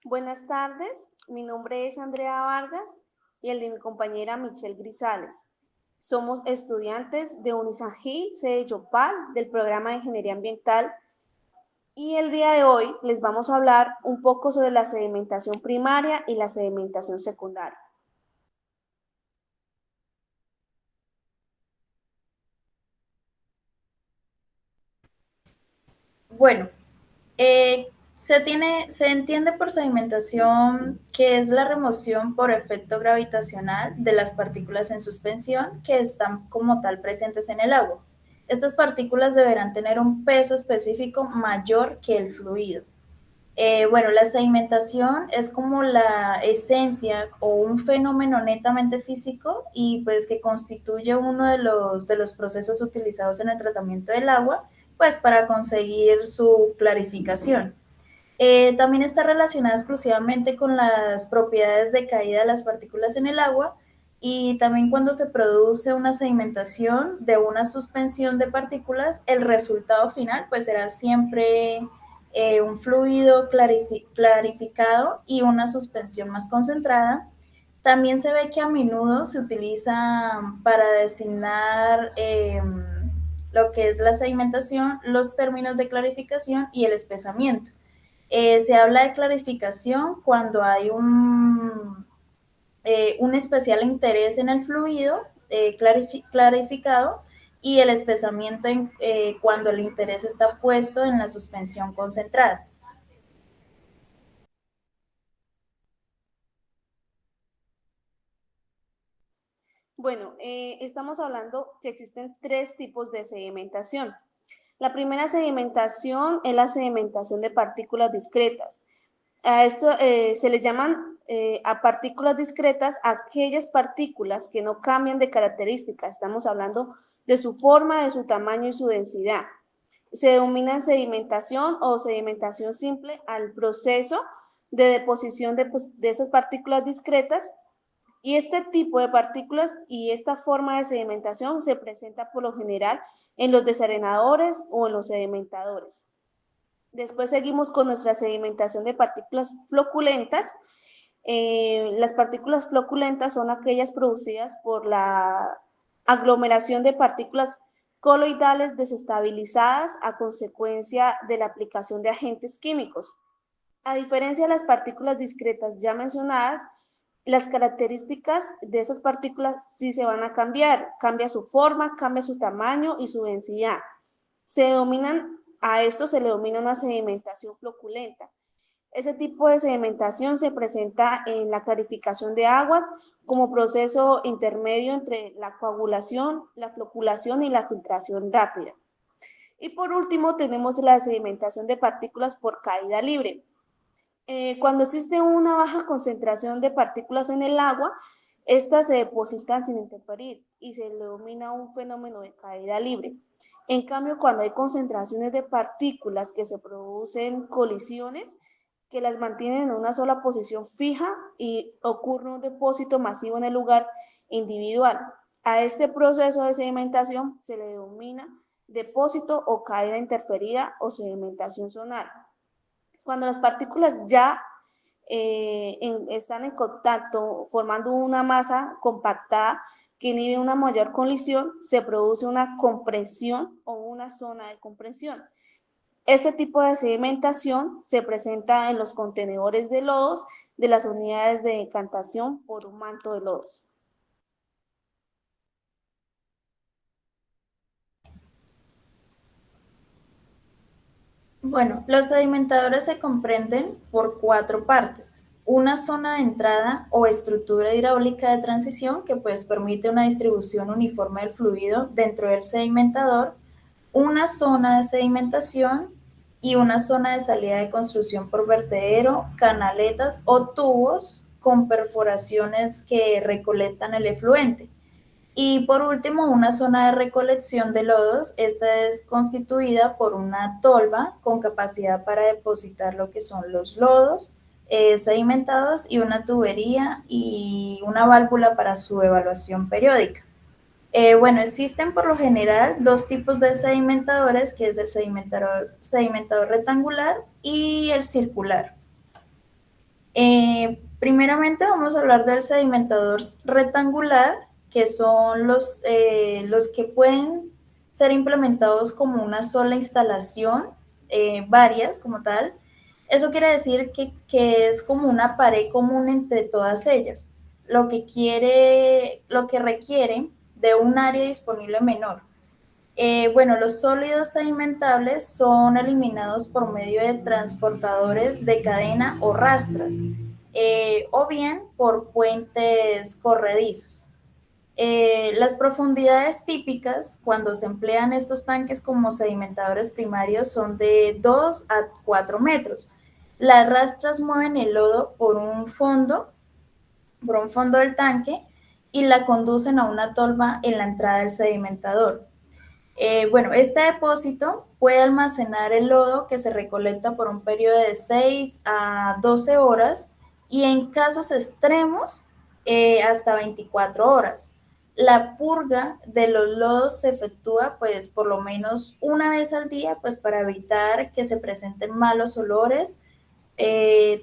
Buenas tardes, mi nombre es Andrea Vargas y el de mi compañera Michelle Grisales. Somos estudiantes de Unisan Gil, sede Yopal, del programa de Ingeniería Ambiental, y el día de hoy les vamos a hablar un poco sobre la sedimentación primaria y la sedimentación secundaria. Bueno, se entiende por sedimentación que es la remoción por efecto gravitacional de las partículas en suspensión que están como tal presentes en el agua. Estas partículas deberán tener un peso específico mayor que el fluido. Bueno, la sedimentación es como la esencia o un fenómeno netamente físico y pues que constituye uno de los procesos utilizados en el tratamiento del agua, pues para conseguir su clarificación. También está relacionada exclusivamente con las propiedades de caída de las partículas en el agua y también cuando se produce una sedimentación de una suspensión de partículas, el resultado final pues será siempre un fluido clarificado y una suspensión más concentrada. También se ve que a menudo se utiliza para designar lo que es la sedimentación, los términos de clarificación y el espesamiento. Se habla de clarificación cuando hay un especial interés en el fluido clarificado y el espesamiento cuando el interés está puesto en la suspensión concentrada. Bueno, estamos hablando que existen tres tipos de sedimentación. La primera sedimentación es la sedimentación de partículas discretas. A esto se le llaman a partículas discretas aquellas partículas que no cambian de características. Estamos hablando de su forma, de su tamaño y su densidad. Se denomina sedimentación o sedimentación simple al proceso de deposición de esas partículas discretas, y este tipo de partículas y esta forma de sedimentación se presenta por lo general en los desarenadores o en los sedimentadores. Después seguimos con nuestra sedimentación de partículas floculentas. Las partículas floculentas son aquellas producidas por la aglomeración de partículas coloidales desestabilizadas a consecuencia de la aplicación de agentes químicos. A diferencia de las partículas discretas ya mencionadas, las características de esas partículas sí se van a cambiar. Cambia su forma, cambia su tamaño y su densidad. A esto se le denomina una sedimentación floculenta. Ese tipo de sedimentación se presenta en la clarificación de aguas como proceso intermedio entre la coagulación, la floculación y la filtración rápida. Y por último tenemos la sedimentación de partículas por caída libre. Cuando existe una baja concentración de partículas en el agua, estas se depositan sin interferir y se le denomina un fenómeno de caída libre. En cambio, cuando hay concentraciones de partículas que se producen colisiones, que las mantienen en una sola posición fija y ocurre un depósito masivo en el lugar individual. A este proceso de sedimentación se le denomina depósito o caída interferida o sedimentación zonal. Cuando las partículas ya están en contacto formando una masa compactada que inhibe una mayor colisión, se produce una compresión o una zona de compresión. Este tipo de sedimentación se presenta en los contenedores de lodos de las unidades de decantación por un manto de lodos. Bueno, los sedimentadores se comprenden por cuatro partes. Una zona de entrada o estructura hidráulica de transición que pues permite una distribución uniforme del fluido dentro del sedimentador, una zona de sedimentación y una zona de salida de construcción por vertedero, canaletas o tubos con perforaciones que recolectan el efluente. Y por último, una zona de recolección de lodos. Esta es constituida por una tolva con capacidad para depositar lo que son los lodos sedimentados y una tubería y una válvula para su evaluación periódica. Bueno, existen por lo general dos tipos de sedimentadores, que es el sedimentador rectangular y el circular. Primeramente vamos a hablar del sedimentador rectangular, que son los que pueden ser implementados como una sola instalación, varias como tal. Eso quiere decir que es como una pared común entre todas ellas, lo que requiere de un área disponible menor. Bueno, los sólidos sedimentables son eliminados por medio de transportadores de cadena o rastras, o bien por puentes corredizos. Las profundidades típicas cuando se emplean estos tanques como sedimentadores primarios son de 2 a 4 metros. Las rastras mueven el lodo por un fondo del tanque y la conducen a una tolva en la entrada del sedimentador. Bueno, este depósito puede almacenar el lodo que se recolecta por un periodo de 6 a 12 horas y en casos extremos hasta 24 horas. La purga de los lodos se efectúa pues por lo menos una vez al día pues para evitar que se presenten malos olores,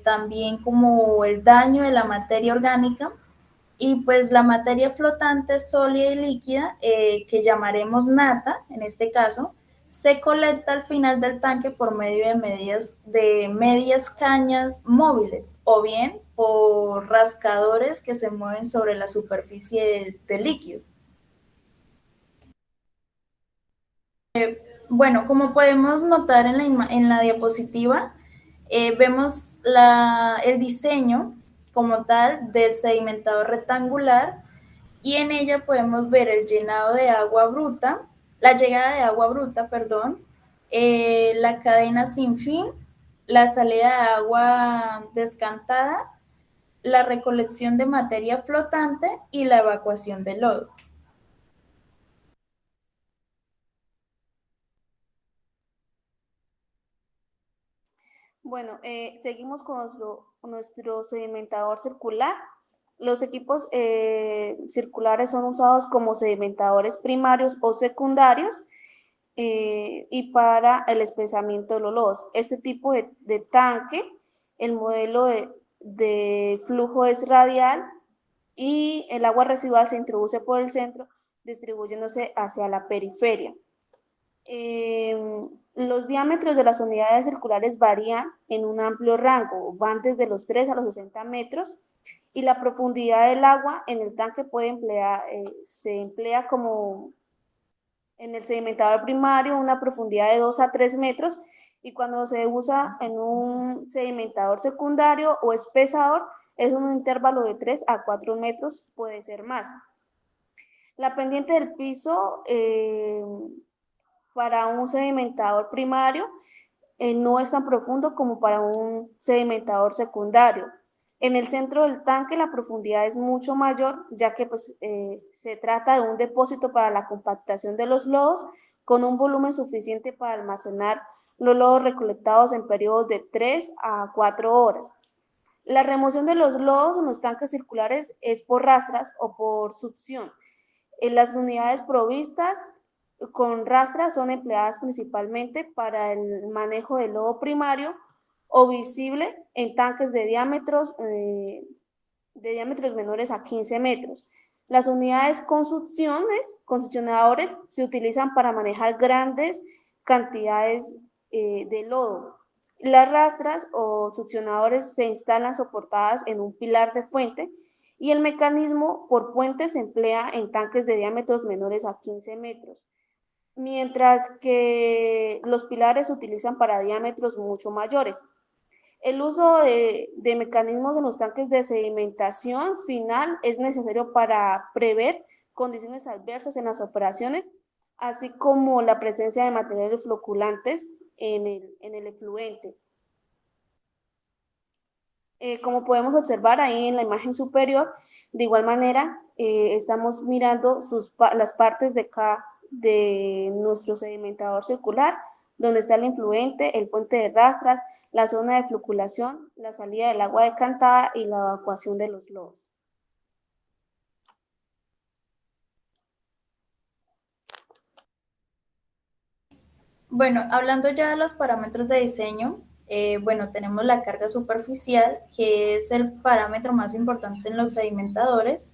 también como el daño de la materia orgánica y pues la materia flotante, sólida y líquida, que llamaremos nata en este caso, se colecta al final del tanque por medio de medias cañas móviles o bien por rascadores que se mueven sobre la superficie del líquido. Bueno, como podemos notar en la diapositiva, vemos el diseño como tal del sedimentador rectangular y en ella podemos ver el llenado de agua bruta, la llegada de agua bruta, perdón, la cadena sin fin, la salida de agua descantada, la recolección de materia flotante y la evacuación de lodo. Bueno, seguimos con nuestro sedimentador circular. Los equipos circulares son usados como sedimentadores primarios o secundarios y para el espesamiento de los lodos. Este tipo de tanque, el modelo de flujo es radial y el agua residual se introduce por el centro, distribuyéndose hacia la periferia. Los diámetros de las unidades circulares varían en un amplio rango, van desde los 3 a los 60 metros y la profundidad del agua en el tanque se emplea como en el sedimentador primario una profundidad de 2 a 3 metros y cuando se usa en un sedimentador secundario o espesador es un intervalo de 3 a 4 metros, puede ser más. La pendiente del piso para un sedimentador primario no es tan profundo como para un sedimentador secundario. En el centro del tanque la profundidad es mucho mayor, ya que pues, se trata de un depósito para la compactación de los lodos con un volumen suficiente para almacenar los lodos recolectados en periodos de 3 a 4 horas. La remoción de los lodos en los tanques circulares es por rastras o por succión. En las unidades provistas con rastras son empleadas principalmente para el manejo del lodo primario o visible en tanques de diámetros menores a 15 metros. Las unidades con succionadores, se utilizan para manejar grandes cantidades de lodo. Las rastras o succionadores se instalan soportadas en un pilar de fuente y el mecanismo por puente se emplea en tanques de diámetros menores a 15 metros, mientras que los pilares se utilizan para diámetros mucho mayores. El uso de mecanismos en los tanques de sedimentación final es necesario para prever condiciones adversas en las operaciones, así como la presencia de materiales floculantes en el efluente. Como podemos observar ahí en la imagen superior, de igual manera estamos mirando las partes de nuestro sedimentador circular, donde está el influente, el puente de rastras, la zona de floculación, la salida del agua decantada y la evacuación de los lodos. Bueno, hablando ya de los parámetros de diseño, bueno, tenemos la carga superficial, que es el parámetro más importante en los sedimentadores,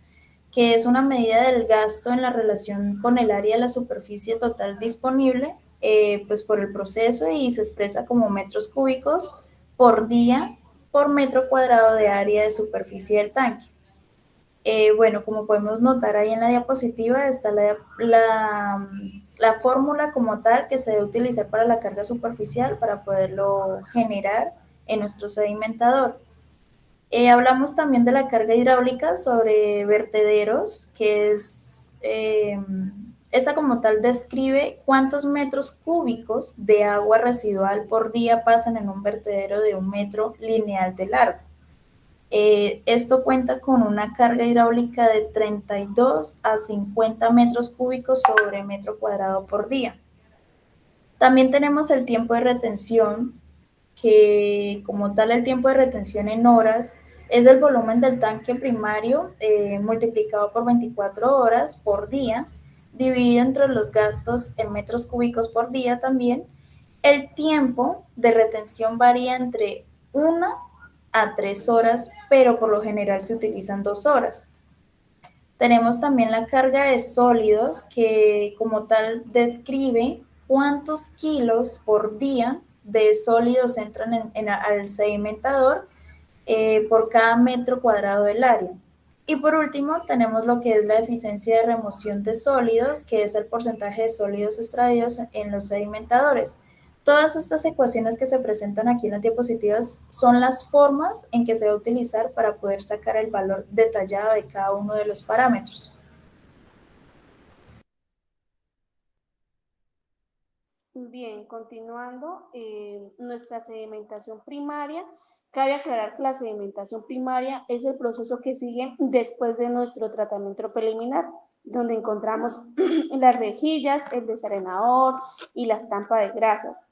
que es una medida del gasto en la relación con el área de la superficie total disponible, pues por el proceso, y se expresa como metros cúbicos por día por metro cuadrado de área de superficie del tanque. Bueno, como podemos notar ahí en la diapositiva, está la fórmula como tal que se debe utilizar para la carga superficial para poderlo generar en nuestro sedimentador. Hablamos también de la carga hidráulica sobre vertederos, que es, esta como tal describe cuántos metros cúbicos de agua residual por día pasan en un vertedero de 1 metro lineal de largo. Esto cuenta con una carga hidráulica de 32 a 50 metros cúbicos sobre metro cuadrado por día. También tenemos el tiempo de retención, que como tal el tiempo de retención en horas es el volumen del tanque primario multiplicado por 24 horas por día, dividido entre los gastos en metros cúbicos por día también. El tiempo de retención varía entre 1 a 3 horas, pero por lo general se utilizan 2 horas. Tenemos también la carga de sólidos, que como tal describe cuántos kilos por día de sólidos entran al sedimentador por cada metro cuadrado del área. Y por último, tenemos lo que es la eficiencia de remoción de sólidos, que es el porcentaje de sólidos extraídos en los sedimentadores. Todas estas ecuaciones que se presentan aquí en las diapositivas son las formas en que se va a utilizar para poder sacar el valor detallado de cada uno de los parámetros. Bien, continuando, nuestra sedimentación primaria. Cabe aclarar que la sedimentación primaria es el proceso que sigue después de nuestro tratamiento preliminar, donde encontramos las rejillas, el desarenador y la estampa de grasas.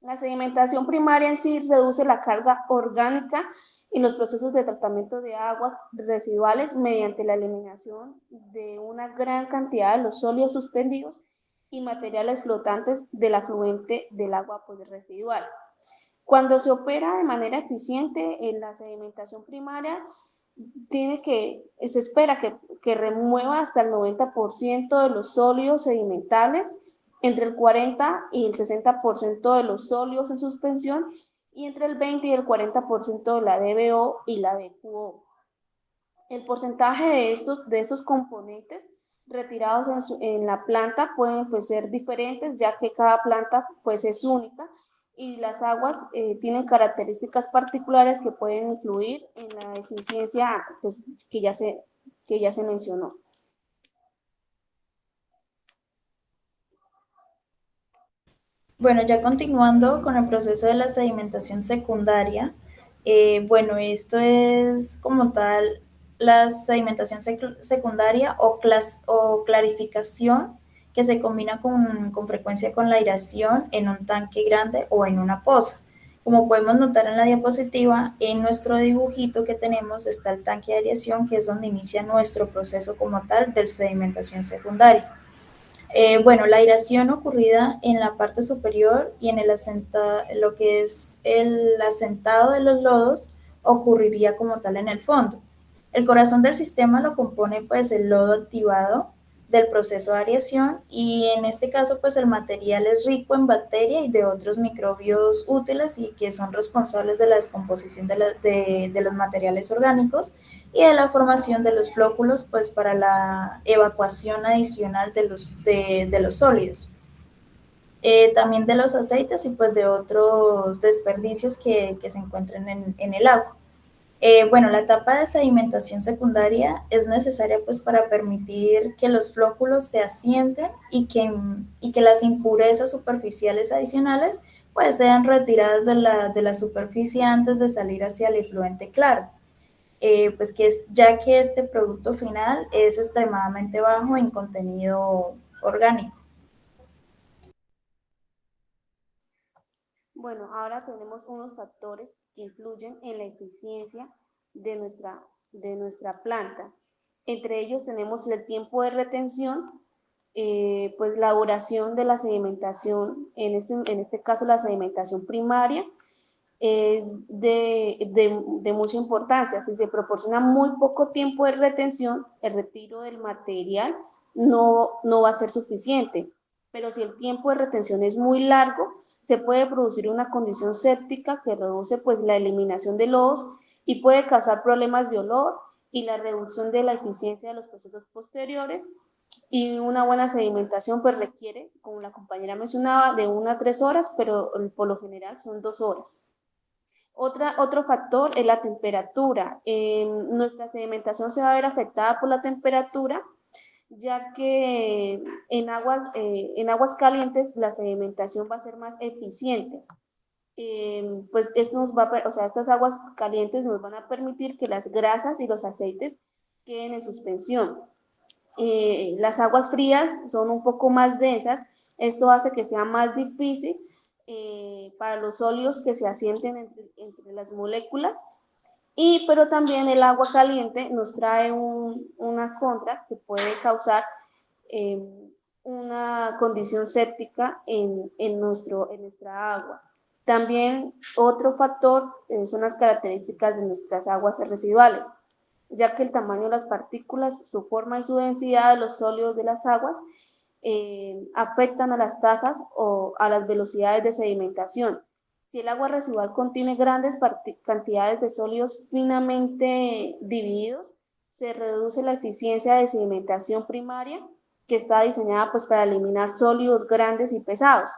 La sedimentación primaria en sí reduce la carga orgánica en los procesos de tratamiento de aguas residuales mediante la eliminación de una gran cantidad de los sólidos suspendidos y materiales flotantes del afluente del agua residual. Cuando se opera de manera eficiente en la sedimentación primaria, se espera que remueva hasta el 90% de los sólidos sedimentales, entre el 40 y el 60% de los sólidos en suspensión y entre el 20 y el 40% de la DBO y la DQO. El porcentaje de estos componentes retirados en la planta pueden ser diferentes, ya que cada planta es única y las aguas tienen características particulares que pueden influir en la eficiencia que ya se mencionó. Bueno, ya continuando con el proceso de la sedimentación secundaria, bueno, esto es como tal la sedimentación secundaria o clarificación, que se combina con frecuencia con la aireación en un tanque grande o en una poza. Como podemos notar en la diapositiva, en nuestro dibujito que tenemos está el tanque de aireación, que es donde inicia nuestro proceso como tal de sedimentación secundaria. Bueno, la aireación ocurrida en la parte superior y en lo que es el asentado de los lodos ocurriría como tal en el fondo. El corazón del sistema lo compone pues el lodo activado del proceso de aireación, y en este caso pues el material es rico en bacteria y de otros microbios útiles y que son responsables de la descomposición de los materiales orgánicos y de la formación de los flóculos pues para la evacuación adicional de los sólidos. También de los aceites y pues de otros desperdicios que se encuentran en el agua. Bueno, la etapa de sedimentación secundaria es necesaria pues para permitir que los flóculos se asienten y que las impurezas superficiales adicionales pues sean retiradas de la superficie antes de salir hacia el efluente claro. Pues ya que este producto final es extremadamente bajo en contenido orgánico. Bueno, ahora tenemos unos factores que influyen en la eficiencia de nuestra planta. Entre ellos tenemos el tiempo de retención, pues la elaboración de la sedimentación, en este caso la sedimentación primaria, es de mucha importancia. Si se proporciona muy poco tiempo de retención, el retiro del material no va a ser suficiente, pero si el tiempo de retención es muy largo, se puede producir una condición séptica que reduce pues la eliminación de lodos y puede causar problemas de olor y la reducción de la eficiencia de los procesos posteriores. Y una buena sedimentación pues requiere, como la compañera mencionaba, de 1 a 3 horas, pero por lo general son 2 horas. Otro factor es la temperatura. Nuestra sedimentación se va a ver afectada por la temperatura, ya que en aguas calientes la sedimentación va a ser más eficiente. Pues esto estas aguas calientes nos van a permitir que las grasas y los aceites queden en suspensión. Las aguas frías son un poco más densas, esto hace que sea más difícil para los sólidos que se asienten entre las moléculas, pero también el agua caliente nos trae una contra que puede causar una condición séptica en nuestra agua. También otro factor son las características de nuestras aguas residuales, ya que el tamaño de las partículas, su forma y su densidad de los sólidos de las aguas afectan a las tasas o a las velocidades de sedimentación. Si el agua residual contiene grandes cantidades de sólidos finamente divididos, se reduce la eficiencia de sedimentación primaria, que está diseñada pues para eliminar sólidos grandes y pesados.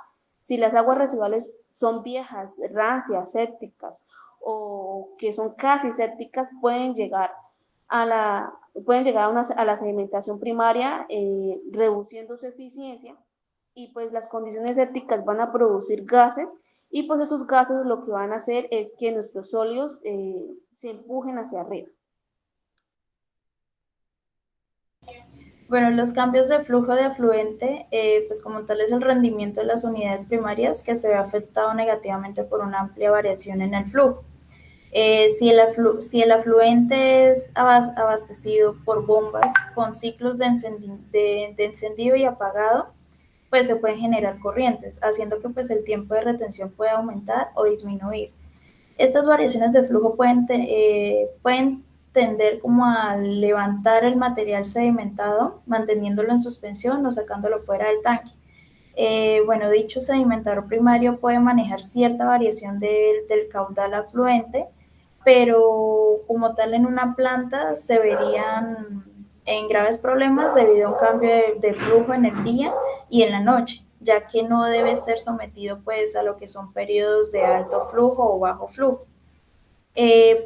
Si las aguas residuales son viejas, rancias, sépticas o que son casi sépticas, pueden llegar a la sedimentación primaria, reduciendo su eficiencia, y pues las condiciones sépticas van a producir gases, y pues esos gases lo que van a hacer es que nuestros sólidos se empujen hacia arriba. Bueno, los cambios de flujo de afluente, pues como tal es el rendimiento de las unidades primarias que se ve afectado negativamente por una amplia variación en el flujo. Si el afluente es abastecido por bombas con ciclos de encendido y apagado, pues se pueden generar corrientes, haciendo que pues el tiempo de retención pueda aumentar o disminuir. Estas variaciones de flujo pueden tender como a levantar el material sedimentado, manteniéndolo en suspensión o sacándolo fuera del tanque. Bueno, dicho sedimentador primario puede manejar cierta variación del caudal afluente, pero como tal en una planta se verían en graves problemas debido a un cambio de flujo en el día y en la noche, ya que no debe ser sometido pues a lo que son periodos de alto flujo o bajo flujo.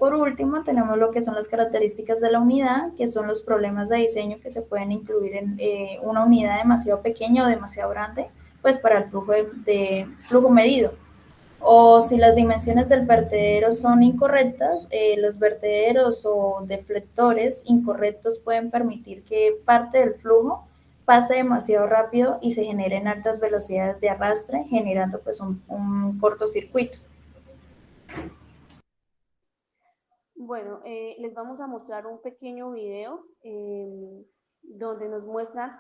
Por último, tenemos lo que son las características de la unidad, que son los problemas de diseño que se pueden incluir en una unidad demasiado pequeña o demasiado grande, pues para el flujo medido. O si las dimensiones del vertedero son incorrectas, los vertederos o deflectores incorrectos pueden permitir que parte del flujo pase demasiado rápido y se generen altas velocidades de arrastre, generando pues un cortocircuito. Bueno, les vamos a mostrar un pequeño video donde nos muestran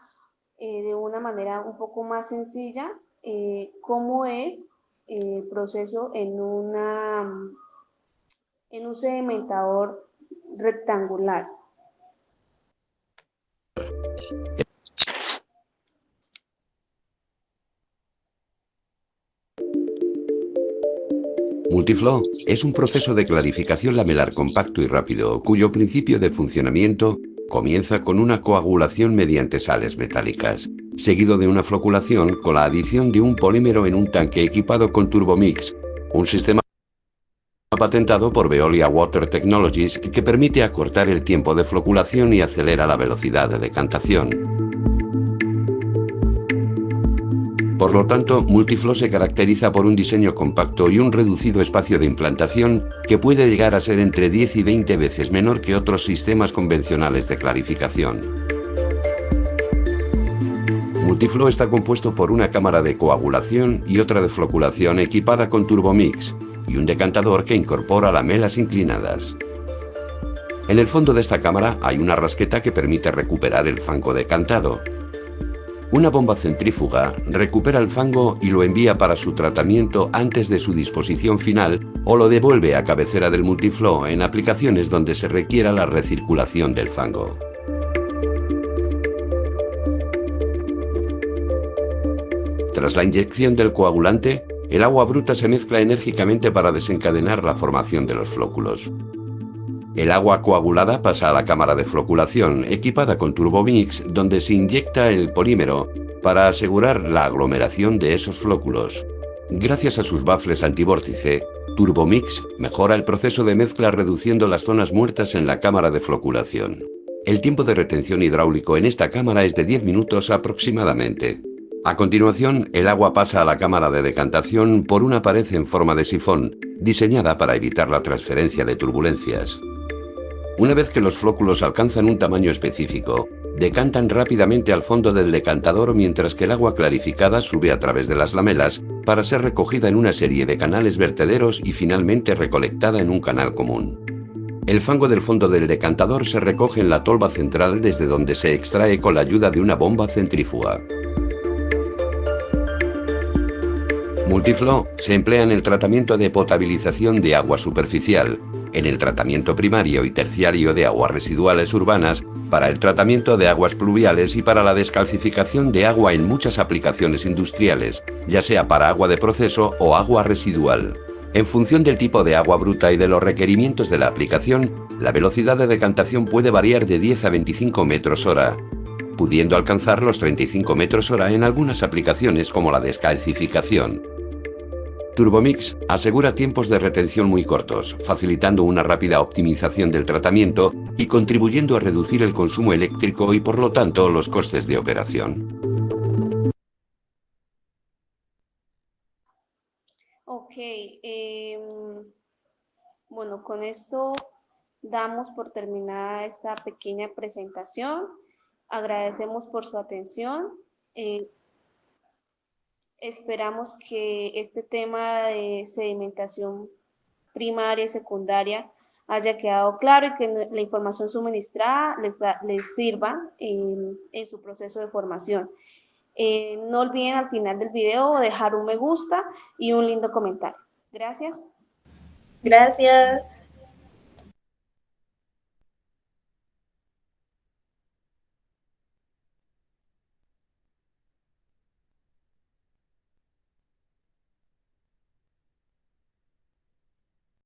de una manera un poco más sencilla cómo es el proceso en un sedimentador rectangular. Multiflow es un proceso de clarificación lamelar compacto y rápido, cuyo principio de funcionamiento comienza con una coagulación mediante sales metálicas, seguido de una floculación con la adición de un polímero en un tanque equipado con Turbomix, un sistema patentado por Veolia Water Technologies que permite acortar el tiempo de floculación y acelera la velocidad de decantación. Por lo tanto, Multiflow se caracteriza por un diseño compacto y un reducido espacio de implantación que puede llegar a ser entre 10 y 20 veces menor que otros sistemas convencionales de clarificación. Multiflow está compuesto por una cámara de coagulación y otra de floculación equipada con Turbomix y un decantador que incorpora lamelas inclinadas. En el fondo de esta cámara hay una rasqueta que permite recuperar el fango decantado. Una bomba centrífuga recupera el fango y lo envía para su tratamiento antes de su disposición final o lo devuelve a cabecera del multiflow en aplicaciones donde se requiera la recirculación del fango. Tras la inyección del coagulante, el agua bruta se mezcla enérgicamente para desencadenar la formación de los flóculos. El agua coagulada pasa a la cámara de floculación, equipada con Turbomix, donde se inyecta el polímero para asegurar la aglomeración de esos flóculos. Gracias a sus bafles antivórtice, Turbomix mejora el proceso de mezcla reduciendo las zonas muertas en la cámara de floculación. El tiempo de retención hidráulico en esta cámara es de 10 minutos aproximadamente. A continuación, el agua pasa a la cámara de decantación por una pared en forma de sifón, diseñada para evitar la transferencia de turbulencias. Una vez que los flóculos alcanzan un tamaño específico, decantan rápidamente al fondo del decantador mientras que el agua clarificada sube a través de las lamelas para ser recogida en una serie de canales vertederos y finalmente recolectada en un canal común. El fango del fondo del decantador se recoge en la tolva central desde donde se extrae con la ayuda de una bomba centrífuga. Multiflow se emplea en el tratamiento de potabilización de agua superficial, en el tratamiento primario y terciario de aguas residuales urbanas, para el tratamiento de aguas pluviales y para la descalcificación de agua en muchas aplicaciones industriales, ya sea para agua de proceso o agua residual. En función del tipo de agua bruta y de los requerimientos de la aplicación, la velocidad de decantación puede variar de 10 a 25 metros hora, pudiendo alcanzar los 35 metros hora en algunas aplicaciones como la descalcificación. Turbomix asegura tiempos de retención muy cortos, facilitando una rápida optimización del tratamiento y contribuyendo a reducir el consumo eléctrico y por lo tanto los costes de operación. Ok, bueno, con esto damos por terminada esta pequeña presentación. Agradecemos por su atención. Esperamos que este tema de sedimentación primaria y secundaria haya quedado claro y que la información suministrada les sirva en su proceso de formación. No olviden al final del video dejar un me gusta y un lindo comentario. Gracias. Gracias.